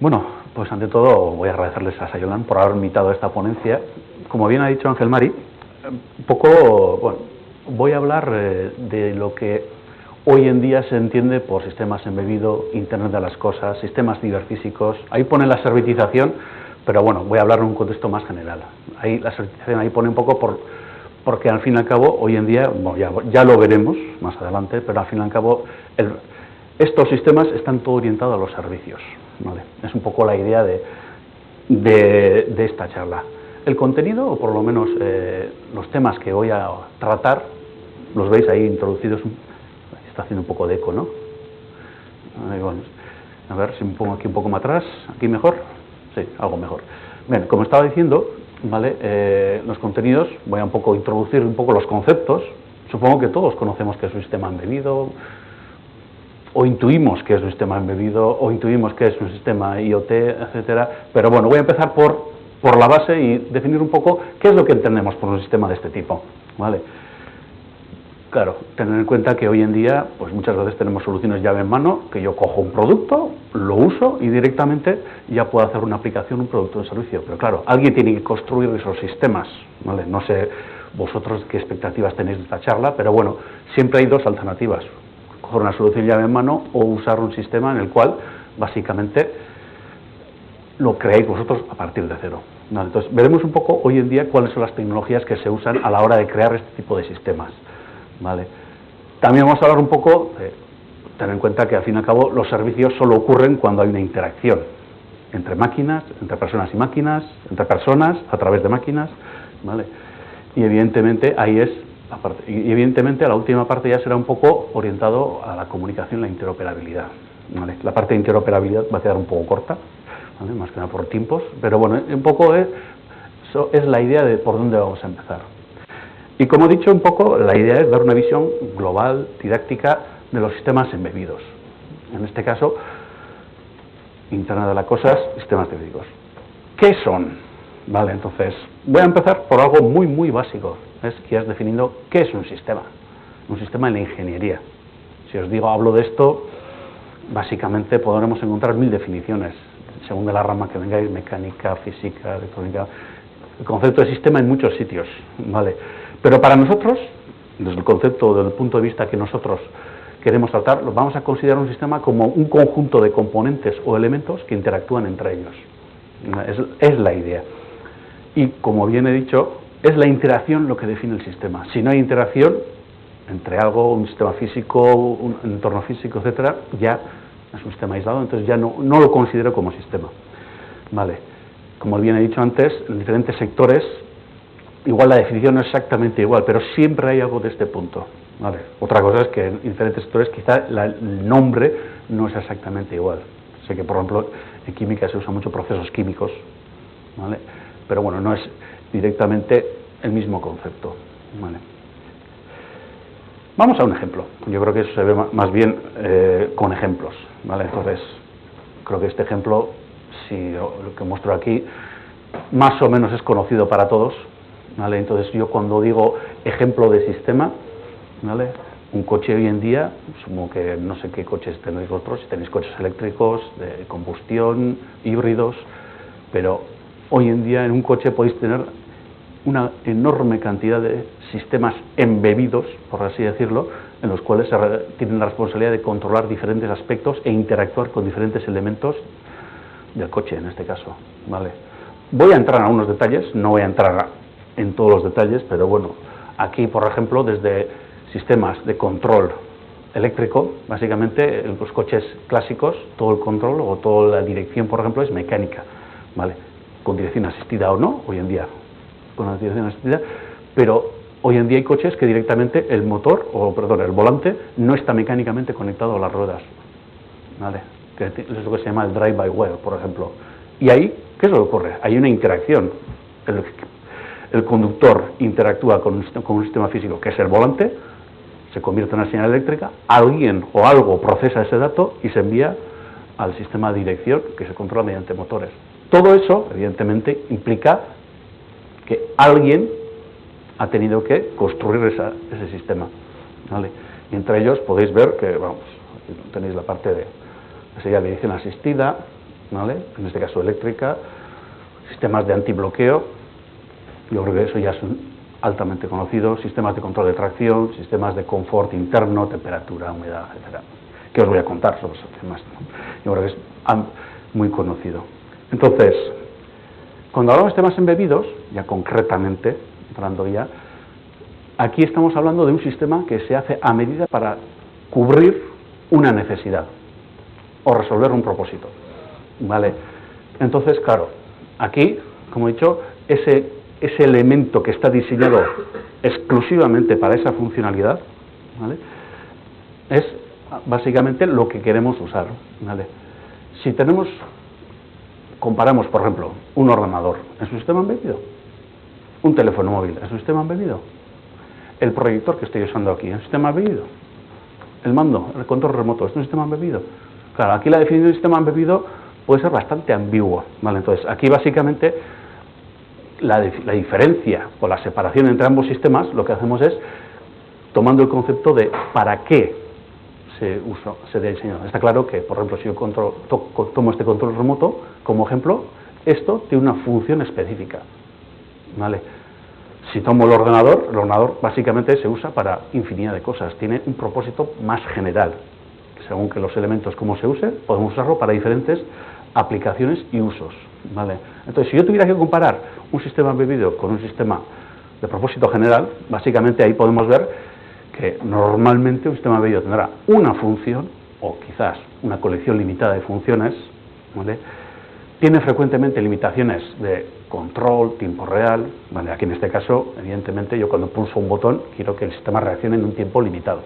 Bueno, pues ante todo voy a agradecerles a Sayolan por haber invitado a esta ponencia. Como bien ha dicho Ángel Mari, un poco, bueno, voy a hablar de lo que hoy en día se entiende por sistemas embebido, Internet de las cosas, sistemas ciberfísicos. Ahí pone la servitización, pero bueno, voy a hablar en un contexto más general. Ahí la servitización ahí pone un poco porque al fin y al cabo, hoy en día, bueno, ya lo veremos más adelante, pero al fin y al cabo, estos sistemas están todo orientados a los servicios, ¿vale? Es un poco la idea de esta charla. El contenido, o por lo menos los temas que voy a tratar, los veis ahí introducidos, está haciendo un poco de eco, ¿no? Bueno, a ver si me pongo aquí un poco más atrás, aquí mejor, sí, algo mejor. Bien, como estaba diciendo, ¿vale? Los contenidos, voy a introducir un poco los conceptos. Supongo que todos conocemos qué es un sistema embebido, o intuimos qué es un sistema embebido, o intuimos qué es un sistema IoT, etcétera. Pero bueno, voy a empezar por la base y definir un poco qué es lo que entendemos por un sistema de este tipo, ¿vale? Claro, tener en cuenta que hoy en día, pues muchas veces tenemos soluciones llave en mano, que yo cojo un producto, lo uso y directamente ya puedo hacer una aplicación, un producto de servicio. Pero claro, alguien tiene que construir esos sistemas, ¿vale? No sé vosotros qué expectativas tenéis de esta charla, pero bueno, siempre hay dos alternativas: coger una solución llave en mano o usar un sistema en el cual básicamente lo creáis vosotros a partir de cero, ¿vale? Entonces, veremos un poco hoy en día cuáles son las tecnologías que se usan a la hora de crear este tipo de sistemas, ¿vale? También vamos a hablar un poco, tener en cuenta que al fin y al cabo los servicios solo ocurren cuando hay una interacción entre máquinas, entre personas y máquinas, entre personas a través de máquinas, ¿vale? Y evidentemente evidentemente la última parte ya será un poco orientado a la comunicación, la interoperabilidad, ¿vale? La parte de interoperabilidad va a quedar un poco corta, ¿vale? Más que nada por tiempos, pero bueno, un poco es la idea de por dónde vamos a empezar. Y como he dicho, un poco la idea es dar una visión global, didáctica, de los sistemas embebidos. En este caso, Internet de las cosas, sistemas teóricos. ¿Qué son? Vale, entonces, voy a empezar por algo muy, muy básico. Es que has definido qué es un sistema. Un sistema en la ingeniería. Si os digo, hablo de esto, básicamente podremos encontrar 1000 definiciones, según de la rama que vengáis, mecánica, física, electrónica. El concepto de sistema en muchos sitios, ¿vale? Pero para nosotros, desde el concepto, desde el punto de vista que nosotros queremos tratar, lo vamos a considerar un sistema como un conjunto de componentes o elementos que interactúan entre ellos. Es la idea. Y como bien he dicho, es la interacción lo que define el sistema. Si no hay interacción entre algo, un sistema físico, un entorno físico, etcétera, ya es un sistema aislado, entonces ya no lo considero como sistema, ¿vale? Como bien he dicho antes, en diferentes sectores, igual la definición no es exactamente igual, pero siempre hay algo de este punto, ¿vale? Otra cosa es que en diferentes sectores quizá el nombre no es exactamente igual. Sé que, por ejemplo, en química se usan mucho procesos químicos, ¿vale? Pero bueno, no es directamente el mismo concepto, ¿vale? Vamos a un ejemplo. Yo creo que eso se ve más bien con ejemplos, ¿vale? Entonces, creo que este ejemplo, si lo que muestro aquí, más o menos es conocido para todos, ¿vale? Entonces, yo cuando digo ejemplo de sistema, ¿vale? Un coche hoy en día, supongo que no sé qué coches tenéis vosotros, si tenéis coches eléctricos, de combustión, híbridos, pero hoy en día en un coche podéis tener una enorme cantidad de sistemas embebidos, por así decirlo, en los cuales tienen la responsabilidad de controlar diferentes aspectos e interactuar con diferentes elementos del coche, en este caso, ¿vale? Voy a entrar en algunos detalles, no voy a entrar en todos los detalles, pero bueno, aquí, por ejemplo, desde sistemas de control eléctrico, básicamente los coches clásicos, todo el control o toda la dirección, por ejemplo, es mecánica, ¿vale? Con dirección asistida o no, hoy en día con la dirección asistida, pero hoy en día hay coches que directamente el volante no está mecánicamente conectado a las ruedas, ¿vale? Que es lo que se llama el drive-by-wire, por ejemplo. Y ahí, ¿qué es lo que ocurre? Hay una interacción. El conductor interactúa con un sistema físico, que es el volante, se convierte en una señal eléctrica, alguien o algo procesa ese dato y se envía al sistema de dirección, que se controla mediante motores. Todo eso, evidentemente, implica que alguien ha tenido que construir ese sistema, ¿vale? Y entre ellos podéis ver que, vamos, aquí tenéis la parte de sería la dirección asistida, ¿vale? En este caso eléctrica, sistemas de antibloqueo, yo creo que eso ya es altamente conocido, sistemas de control de tracción, sistemas de confort interno, temperatura, humedad, etcétera. Que os voy a contar sobre esos temas, ¿no? Yo creo que es muy conocido. Entonces, cuando hablamos de sistemas embebidos, ya concretamente, entrando ya, aquí estamos hablando de un sistema que se hace a medida para cubrir una necesidad o resolver un propósito, ¿vale? Entonces, claro, aquí, como he dicho, ese elemento que está diseñado exclusivamente para esa funcionalidad, ¿vale?, es básicamente lo que queremos usar, ¿vale? Si comparamos, por ejemplo, un ordenador, ¿es un sistema embebido? Un teléfono móvil, ¿es un sistema embebido? El proyector que estoy usando aquí, ¿es un sistema embebido? El mando, el control remoto, ¿es un sistema embebido? Claro, aquí la definición de sistema embebido puede ser bastante ambigua, ¿vale? Entonces, aquí básicamente la diferencia o la separación entre ambos sistemas, lo que hacemos es tomando el concepto de para qué se diseñó. Está claro que, por ejemplo, si yo tomo este control remoto como ejemplo, esto tiene una función específica, ¿vale? Si tomo el ordenador básicamente se usa para infinidad de cosas, tiene un propósito más general. Según que los elementos como se use, podemos usarlo para diferentes aplicaciones y usos, ¿vale? Entonces, si yo tuviera que comparar un sistema embebido con un sistema de propósito general, básicamente ahí podemos ver que normalmente un sistema embebido tendrá una función, o quizás una colección limitada de funciones, ¿vale? Tiene frecuentemente limitaciones de control, tiempo real, ¿vale? Aquí en este caso, evidentemente, yo cuando pulso un botón quiero que el sistema reaccione en un tiempo limitado,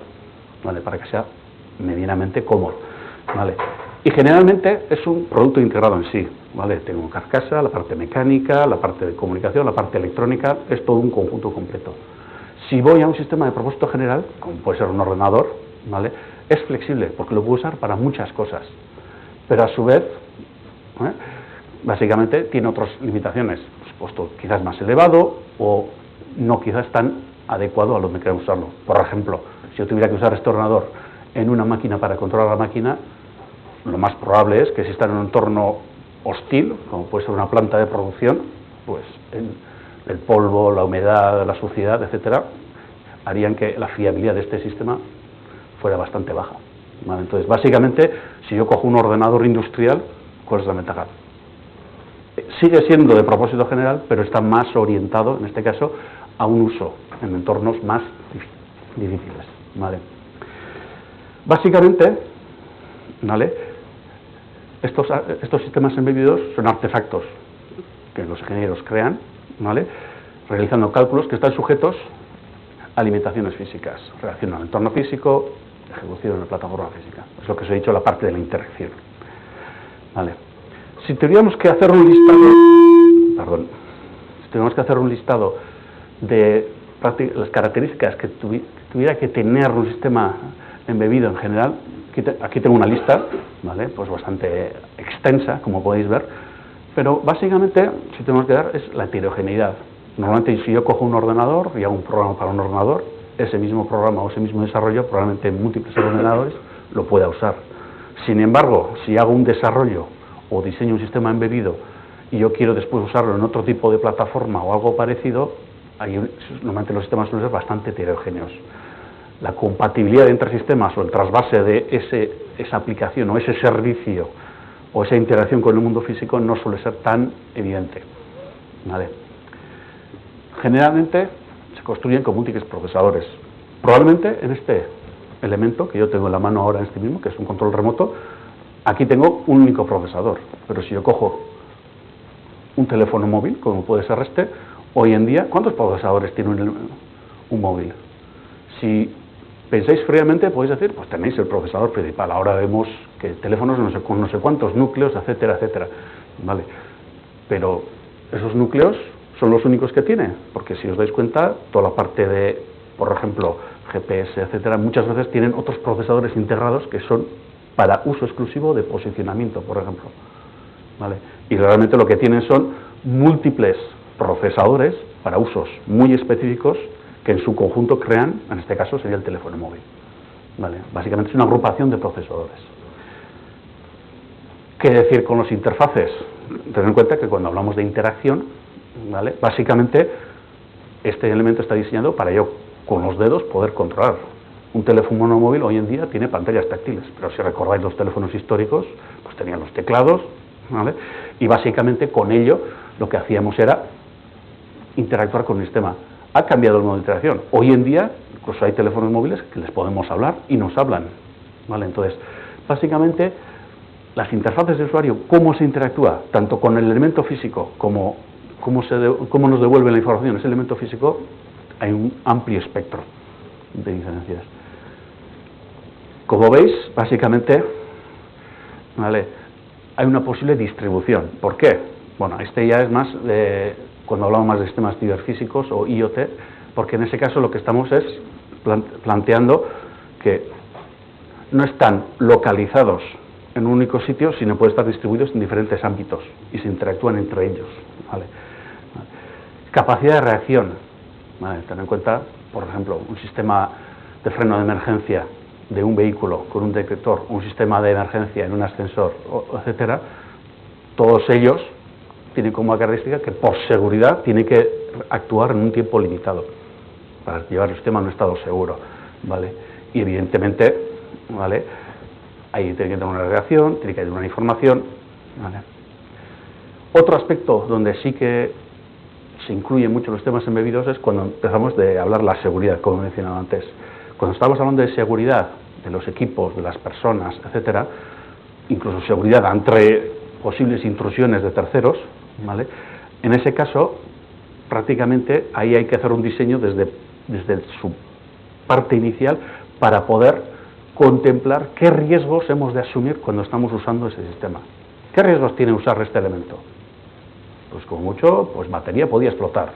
¿vale?, para que sea medianamente cómodo, ¿vale? Y generalmente es un producto integrado en sí, ¿vale? Tengo una carcasa, la parte mecánica, la parte de comunicación, la parte electrónica, es todo un conjunto completo. Si voy a un sistema de propósito general, como puede ser un ordenador, ¿vale?, es flexible porque lo puedo usar para muchas cosas, pero a su vez, básicamente tiene otras limitaciones, puesto quizás más elevado o no quizás tan adecuado a lo que queremos usarlo. Por ejemplo, si yo tuviera que usar este ordenador en una máquina para controlar la máquina, lo más probable es que si está en un entorno hostil, como puede ser una planta de producción, pues el polvo, la humedad, la suciedad, etcétera, harían que la fiabilidad de este sistema fuera bastante baja, ¿vale? Entonces, básicamente, si yo cojo un ordenador industrial, ¿cuál es la ventaja? Sigue siendo de propósito general, pero está más orientado, en este caso, a un uso en entornos más difíciles, ¿vale? Básicamente, ¿vale?, estos sistemas embebidos son artefactos que los ingenieros crean, ¿vale?, realizando cálculos que están sujetos a limitaciones físicas, reacción al entorno físico, ejecución en la plataforma física. Es lo que os he dicho, la parte de la interacción, ¿vale? Si tuviéramos que hacer un listado, de las características que tuviera que tener un sistema embebido en general, aquí tengo una lista, ¿vale?, pues bastante extensa, como podéis ver, pero básicamente, si tenemos que dar, es la heterogeneidad. Normalmente, si yo cojo un ordenador y hago un programa para un ordenador, ese mismo programa o ese mismo desarrollo, probablemente en múltiples ordenadores, lo pueda usar. Sin embargo, si hago un desarrollo o diseño un sistema embebido y yo quiero después usarlo en otro tipo de plataforma o algo parecido, ahí normalmente los sistemas suelen ser bastante heterogéneos. La compatibilidad entre sistemas o el trasvase de esa aplicación o ese servicio o esa interacción con el mundo físico no suele ser tan evidente, ¿vale? Generalmente se construyen con múltiples procesadores. Probablemente en este elemento que yo tengo en la mano ahora en este mismo, que es un control remoto, aquí tengo un único procesador, pero si yo cojo un teléfono móvil, como puede ser este, hoy en día, ¿cuántos procesadores tiene un móvil? Si pensáis fríamente, podéis decir, pues tenéis el procesador principal. Ahora vemos que teléfonos con no sé cuántos núcleos, etcétera, etcétera, ¿vale? Pero esos núcleos son los únicos que tiene, porque si os dais cuenta, toda la parte de, por ejemplo, GPS, etcétera, muchas veces tienen otros procesadores integrados que son para uso exclusivo de posicionamiento, por ejemplo, ¿vale? Y realmente lo que tienen son múltiples procesadores para usos muy específicos que en su conjunto crean, en este caso sería el teléfono móvil, ¿vale? Básicamente es una agrupación de procesadores. ¿Qué decir con las interfaces? Ten en cuenta que cuando hablamos de interacción, ¿vale?, básicamente este elemento está diseñado para yo con los dedos poder controlar. Un teléfono móvil hoy en día tiene pantallas táctiles, pero si recordáis los teléfonos históricos, pues tenían los teclados, ¿vale?, y básicamente con ello lo que hacíamos era interactuar con el sistema. Ha cambiado el modo de interacción. Hoy en día incluso hay teléfonos móviles que les podemos hablar y nos hablan, ¿vale? Entonces, básicamente las interfaces de usuario, cómo se interactúa tanto con el elemento físico como cómo nos devuelve la información ese elemento físico, hay un amplio espectro de diferencias. Como veis, básicamente, ¿vale?, hay una posible distribución. ¿Por qué? Bueno, este ya es más cuando hablamos más de sistemas ciberfísicos o IoT, porque en ese caso lo que estamos es planteando que no están localizados en un único sitio, sino pueden estar distribuidos en diferentes ámbitos y se interactúan entre ellos, ¿vale? Capacidad de reacción, ¿vale? Ten en cuenta, por ejemplo, un sistema de freno de emergencia de un vehículo con un detector, un sistema de emergencia en un ascensor, etcétera. Todos ellos tienen como característica que por seguridad tiene que actuar en un tiempo limitado para llevar el sistema a un estado seguro, ¿vale? Y evidentemente, ¿vale?, ahí tiene que tener una reacción, tiene que tener una información, ¿vale? Otro aspecto donde sí que se incluyen mucho los temas embebidos es cuando empezamos de hablar de la seguridad, como he mencionado antes. Cuando estamos hablando de seguridad de los equipos, de las personas, etcétera, incluso seguridad ante posibles intrusiones de terceros, ¿vale?, en ese caso, prácticamente ahí hay que hacer un diseño desde su parte inicial para poder contemplar qué riesgos hemos de asumir cuando estamos usando ese sistema. ¿Qué riesgos tiene usar este elemento? Pues como mucho, pues batería podía explotar.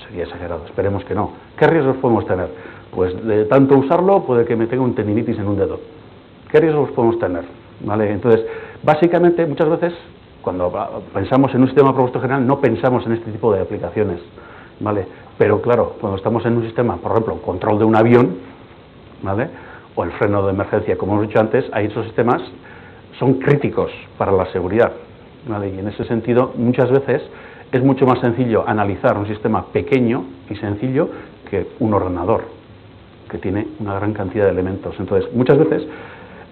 Sería exagerado, esperemos que no. ¿Qué riesgos podemos tener? Pues de tanto usarlo puede que me tenga un tendinitis en un dedo. ¿Qué riesgos podemos tener? ¿Vale? Entonces, básicamente, muchas veces, cuando pensamos en un sistema de propósito general, no pensamos en este tipo de aplicaciones, ¿vale? Pero claro, cuando estamos en un sistema, por ejemplo, control de un avión, ¿vale?, o el freno de emergencia, como hemos dicho antes, ahí esos sistemas son críticos para la seguridad, ¿vale? Y en ese sentido, muchas veces es mucho más sencillo analizar un sistema pequeño y sencillo que un ordenador, que tiene una gran cantidad de elementos. Entonces, muchas veces,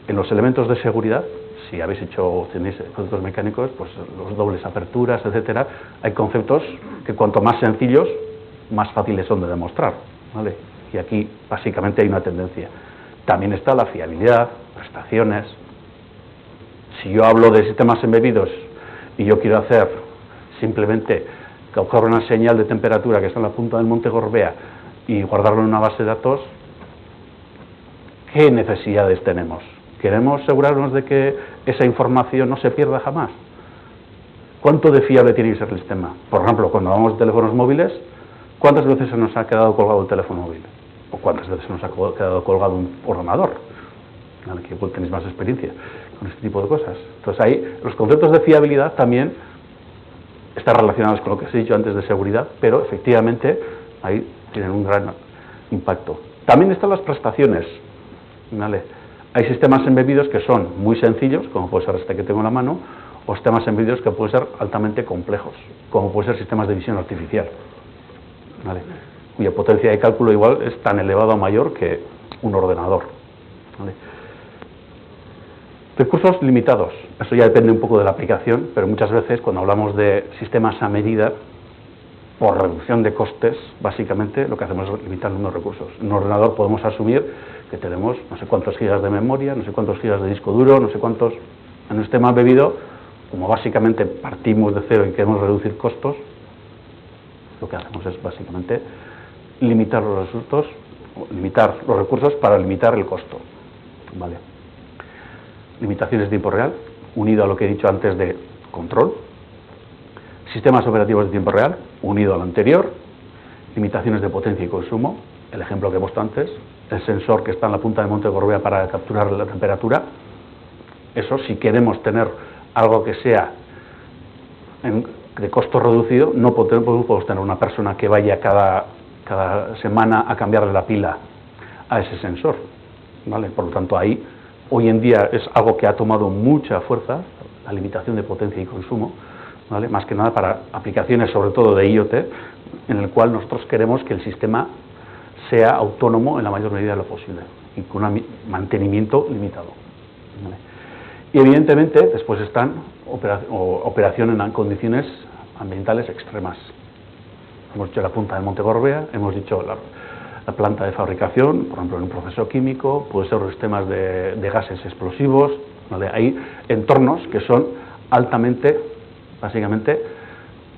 en los elementos de seguridad, si habéis hecho, tenéis conceptos mecánicos, pues los dobles aperturas, etcétera, hay conceptos que cuanto más sencillos, más fáciles son de demostrar, ¿vale? Y aquí, básicamente, hay una tendencia. También está la fiabilidad, prestaciones. Si yo hablo de sistemas embebidos y yo quiero hacer simplemente que ocurra una señal de temperatura que está en la punta del monte Gorbea y guardarlo en una base de datos, ¿qué necesidades tenemos? ¿Queremos asegurarnos de que esa información no se pierda jamás? ¿Cuánto de fiable tiene que ser el sistema? Por ejemplo, cuando hablamos de teléfonos móviles, ¿cuántas veces se nos ha quedado colgado el teléfono móvil? ¿O cuántas veces se nos ha quedado colgado un ordenador? Que tenéis más experiencia con este tipo de cosas. Entonces ahí los conceptos de fiabilidad también están relacionados con lo que os he dicho antes de seguridad, pero efectivamente ahí tienen un gran impacto. También están las prestaciones, ¿vale? Hay sistemas embebidos que son muy sencillos, como puede ser este que tengo en la mano, o sistemas embebidos que pueden ser altamente complejos, como pueden ser sistemas de visión artificial, ¿vale?, cuya potencia de cálculo igual es tan elevada o mayor que un ordenador, ¿vale? Recursos limitados, eso ya depende un poco de la aplicación, pero muchas veces cuando hablamos de sistemas a medida, por reducción de costes, básicamente lo que hacemos es limitar el número de recursos. En un ordenador podemos asumir que tenemos no sé cuántos gigas de memoria, no sé cuántos gigas de disco duro, no sé cuántos. En un sistema embebido, como básicamente partimos de cero y queremos reducir costos, lo que hacemos es básicamente limitar los recursos para limitar el costo, ¿vale? Limitaciones de tiempo real, unido a lo que he dicho antes de control. Sistemas operativos de tiempo real, unido al anterior. Limitaciones de potencia y consumo, el ejemplo que he puesto antes. El sensor que está en la punta de Monte Gorbea para capturar la temperatura. Eso, si queremos tener algo que sea de costo reducido, no podemos tener una persona que vaya cada semana a cambiarle la pila a ese sensor, ¿vale? Por lo tanto, ahí, hoy en día es algo que ha tomado mucha fuerza, la limitación de potencia y consumo, ¿vale? Más que nada para aplicaciones sobre todo de IoT, en el cual nosotros queremos que el sistema sea autónomo en la mayor medida de lo posible y con un mantenimiento limitado, ¿vale? Y evidentemente después están operación en condiciones ambientales extremas. Hemos dicho la punta del Monte Gorbea, hemos dicho la planta de fabricación, por ejemplo en un proceso químico, puede ser los sistemas de gases explosivos, ¿vale? Hay entornos que son altamente, básicamente,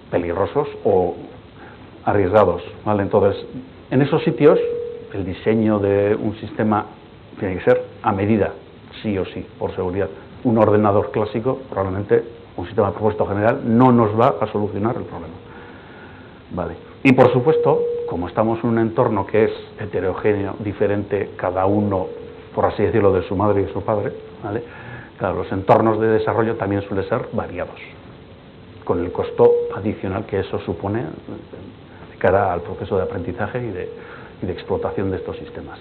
peligrosos o arriesgados, ¿vale? Entonces, en esos sitios, el diseño de un sistema tiene que ser a medida, sí o sí, por seguridad. Un ordenador clásico, probablemente, un sistema de propósito general, no nos va a solucionar el problema, ¿vale? Y por supuesto, como estamos en un entorno que es heterogéneo, diferente, cada uno, por así decirlo, de su madre y de su padre, ¿vale? Claro, los entornos de desarrollo también suelen ser variados, con el costo adicional que eso supone de cara al proceso de aprendizaje y de explotación de estos sistemas.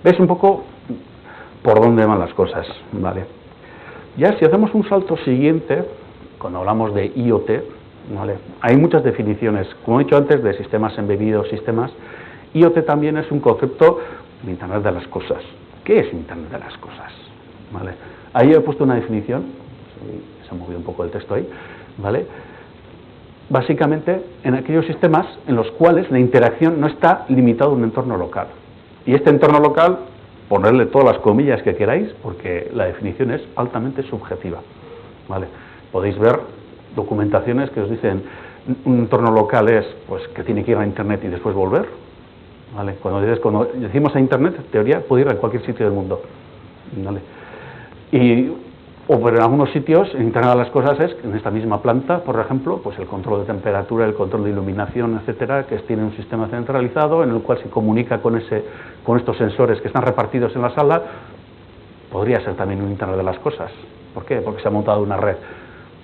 ¿Veis un poco por dónde van las cosas? ¿Vale? Ya si hacemos un salto siguiente, cuando hablamos de IoT, ¿vale? Hay muchas definiciones, como he dicho antes, de sistemas embebidos, sistemas. IoT también es un concepto de Internet de las cosas. ¿Qué es Internet de las cosas? ¿Vale? Ahí he puesto una definición, se ha movido un poco el texto ahí, ¿vale? Básicamente en aquellos sistemas en los cuales la interacción no está limitada a un entorno local. Y este entorno local, ponerle todas las comillas que queráis, porque la definición es altamente subjetiva, ¿vale? Podéis ver documentaciones que os dicen un entorno local es pues que tiene que ir a Internet y después volver, ¿vale? Cuando decimos a Internet, en teoría puede ir a cualquier sitio del mundo, ¿vale? Pero en algunos sitios, en Internet de las cosas es, en esta misma planta, por ejemplo, pues el control de temperatura, el control de iluminación, etcétera, que tiene un sistema centralizado en el cual se comunica con estos sensores que están repartidos en la sala, podría ser también un Internet de las cosas. ¿Por qué? Porque se ha montado una red.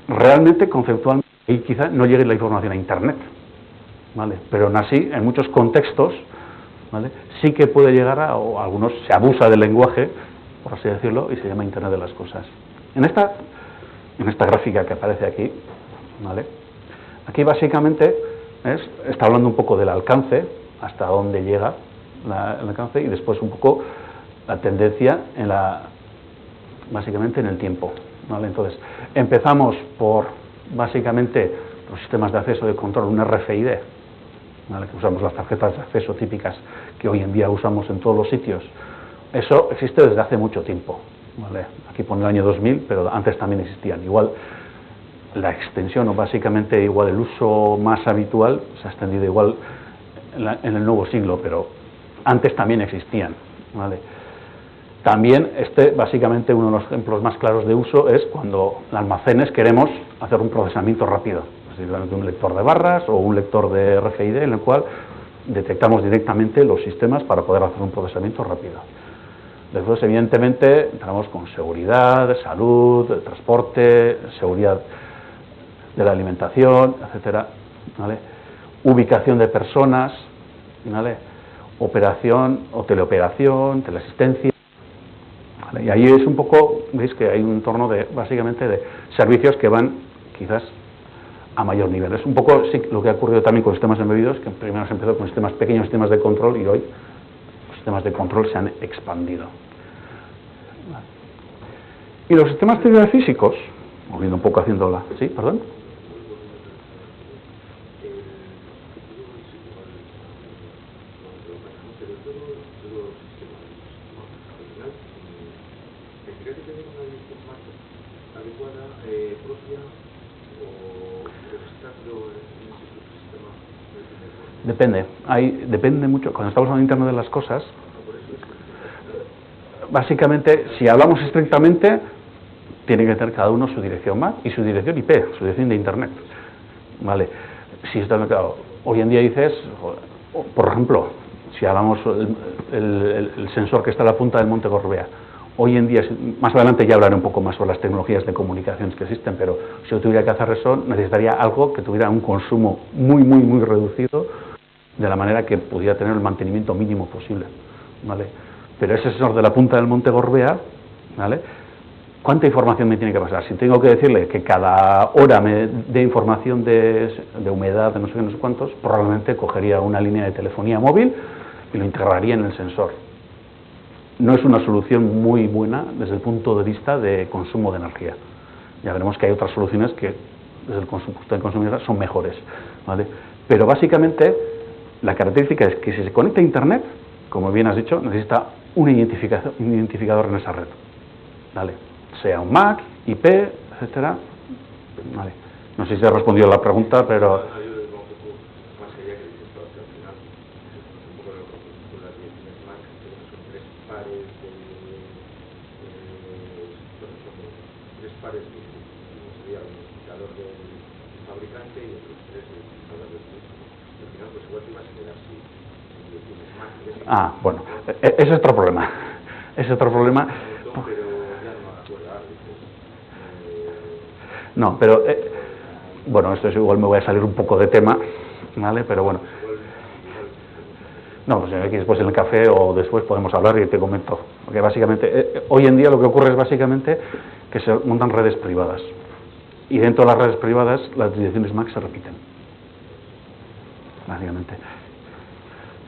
Realmente, conceptualmente, y quizá no llegue la información a Internet, ¿vale? Pero aún así, en muchos contextos, ¿vale? Sí que puede llegar o algunos se abusa del lenguaje, por así decirlo, y se llama Internet de las cosas. En esta gráfica que aparece aquí, ¿vale? Aquí básicamente está hablando un poco del alcance, hasta dónde llega el alcance, y después un poco la tendencia básicamente en el tiempo, ¿vale? Entonces, empezamos por básicamente los sistemas de acceso de control, un RFID, ¿vale? Que usamos las tarjetas de acceso típicas que hoy en día usamos en todos los sitios. Eso existe desde hace mucho tiempo, ¿vale? Aquí pone el año 2000, pero antes también existían. Igual la extensión, o básicamente igual el uso más habitual, se ha extendido igual en el nuevo siglo, pero antes también existían, ¿vale? También básicamente uno de los ejemplos más claros de uso es cuando en almacenes queremos hacer un procesamiento rápido, es decir, un lector de barras o un lector de RFID en el cual detectamos directamente los sistemas para poder hacer un procesamiento rápido. Después, evidentemente, entramos con seguridad, salud, transporte, seguridad de la alimentación, etcétera, ¿vale? Ubicación de personas, ¿vale? Operación o teleoperación, teleasistencia, ¿vale? Y ahí es un poco, veis que hay un entorno básicamente de servicios que van quizás a mayor nivel. Es un poco sí, lo que ha ocurrido también con sistemas embebidos, que primero se empezó con sistemas pequeños, sistemas de control, y hoy los sistemas de control se han expandido. Y los sistemas físicos, volviendo un poco haciéndola, ¿sí? ¿Perdón? Depende mucho. Cuando estamos hablando de Internet de las cosas, básicamente, si hablamos estrictamente, tiene que tener cada uno su dirección MAC y su dirección IP, su dirección de Internet, ¿vale? Si está claro, hoy en día dices, por ejemplo, si hablamos el sensor que está a la punta del Monte Gorbea, hoy en día, más adelante ya hablaré un poco más sobre las tecnologías de comunicaciones que existen, pero si yo tuviera que hacer eso, necesitaría algo que tuviera un consumo muy reducido, de la manera que pudiera tener el mantenimiento mínimo posible, ¿vale? Pero ese sensor de la punta del Monte Gorbea, ¿vale? ¿cuánta información me tiene que pasar? Si tengo que decirle que cada hora me dé información de humedad, de no sé qué, no sé cuántos, probablemente cogería una línea de telefonía móvil y lo integraría en el sensor. No es una solución muy buena desde el punto de vista de consumo de energía. Ya veremos que hay otras soluciones que, desde el punto de consumidor, son mejores, ¿vale? Pero básicamente, la característica es que si se conecta a Internet, como bien has dicho, necesita un identificador en esa red, ¿vale? Sea un MAC, IP, etcétera, ¿vale? No sé si he respondido a la pregunta, pero... Ah, bueno, ese es otro problema. Ese es otro problema. No, pero bueno, esto es igual, me voy a salir un poco de tema, ¿vale? Pero bueno. No, pues aquí después en el café o después podemos hablar y te comento. Porque básicamente, hoy en día lo que ocurre es básicamente que se montan redes privadas. Y dentro de las redes privadas las direcciones MAC se repiten. Básicamente.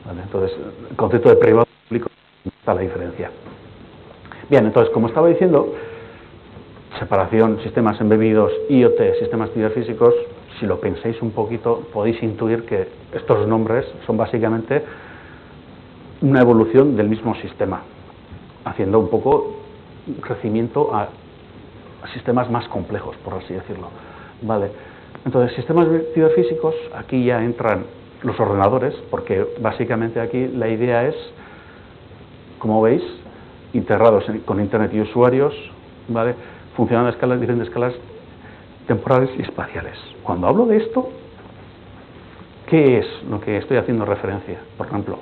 ¿Vale? Entonces, el concepto de privado público está la diferencia. Bien, entonces, como estaba diciendo, separación, sistemas embebidos, IoT, sistemas ciberfísicos, si lo pensáis un poquito, podéis intuir que estos nombres son básicamente una evolución del mismo sistema, haciendo un poco un crecimiento a sistemas más complejos, por así decirlo. Vale. Entonces, sistemas ciberfísicos, aquí ya entran los ordenadores, porque básicamente aquí la idea es, como veis, integrados con Internet y usuarios, ¿vale?, funcionando a diferentes escalas temporales y espaciales. Cuando hablo de esto, ¿qué es lo que estoy haciendo referencia? Por ejemplo,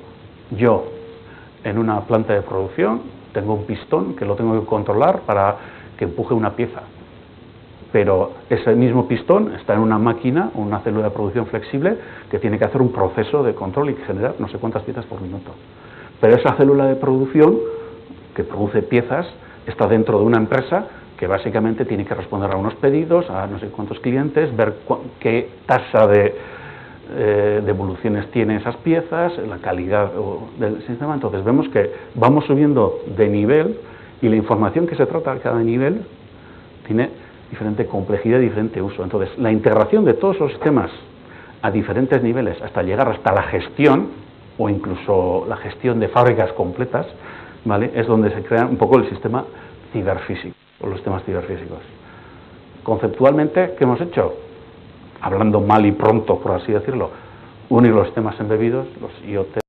yo en una planta de producción tengo un pistón que lo tengo que controlar para que empuje una pieza, pero ese mismo pistón está en una máquina, una célula de producción flexible que tiene que hacer un proceso de control y generar no sé cuántas piezas por minuto. Pero esa célula de producción que produce piezas está dentro de una empresa que básicamente tiene que responder a unos pedidos, a no sé cuántos clientes, ver qué tasa de evoluciones tiene esas piezas, la calidad del sistema. Entonces vemos que vamos subiendo de nivel y la información que se trata a cada nivel tiene diferente complejidad y diferente uso. Entonces la integración de todos los sistemas a diferentes niveles hasta llegar hasta la gestión o incluso la gestión de fábricas completas, ¿vale?, es donde se crea un poco el sistema ciberfísico o los sistemas ciberfísicos. Conceptualmente, ¿qué hemos hecho? Hablando mal y pronto, por así decirlo, unir los sistemas embebidos, los IoT,